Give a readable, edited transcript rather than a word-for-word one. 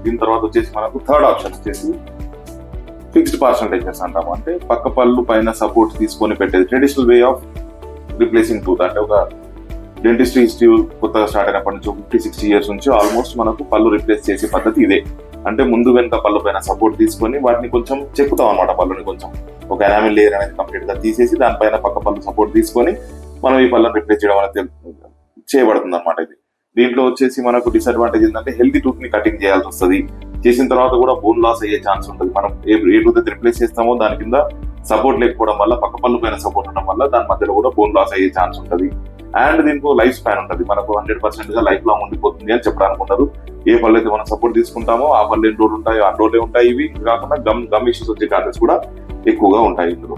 దీని తర్వాత వచ్చేసి మనకు థర్డ్ ఆప్షన్ వచ్చేసి ఫిక్స్డ్ పర్సంటేజెస్ అంటాము. అంటే పక్క పళ్ళు పైన సపోర్ట్ తీసుకొని పెట్టేది traditional way of replacing tooth. అంటే ఒక డెంటిస్ట్ హిస్టరీ కొత్తగా స్టార్ట్ అయినప్పటి నుంచి 50-60 years నుంచి ఆల్మోస్ట్ మనకు పళ్ళు రిప్లేస్ చేసే పద్ధతి ఇదే. అంటే ముందు వెనుక పళ్ళు పైన సపోర్ట్ తీసుకొని వాటిని కొంచెం చెక్కుతాం అనమాట. పళ్ళుని కొంచెం ఒక ఎనామిల్ లేయర్ అనేది కంప్లీట్ గా తీసేసి దానిపైన పక్క పళ్ళు సపోర్ట్ తీసుకొని మనం ఈ పళ్ళని రిప్లేస్ చేయడం అనేది చేయబడుతుంది అనమాట. ఇది దీంట్లో వచ్చేసి మనకు డిసడ్వాంటేజ్ ఏంటంటే హెల్తీ టూత్ ని కటింగ్ చేయాల్సి వస్తుంది. చేసిన తర్వాత కూడా బోన్ లాస్ అయ్యే ఛాన్స్ ఉంటుంది. మనం ఏ టూత్ అయితే రిప్లేస్ చేస్తామో దాని కింద సపోర్ట్ లేకపోవడం వల్ల, పక్క పళ్ళు పైన సపోర్ట్ ఉండడం వల్ల దాని మధ్యలో కూడా బోన్ లాస్ అయ్యే ఛాన్స్ ఉంటుంది. అండ్ దీనికి లైఫ్ స్పాన్ ఉంటుంది. మనకు 100% గా లైఫ్ లాంగ్ ఉండిపోతుంది అని చెప్పడానికి ఉండదు. ఏ పళ్ళు అయితే మనం సపోర్ట్ తీసుకుంటామో ఆ పళ్ళు ఎన్ని రోజులు ఉంటాయో అన్ని రోజులే ఉంటాయి. ఇవి కాకుండా గమ్ ఇష్యూస్ వచ్చే ఛాన్సెస్ కూడా ఎక్కువగా ఉంటాయి ఇందులో.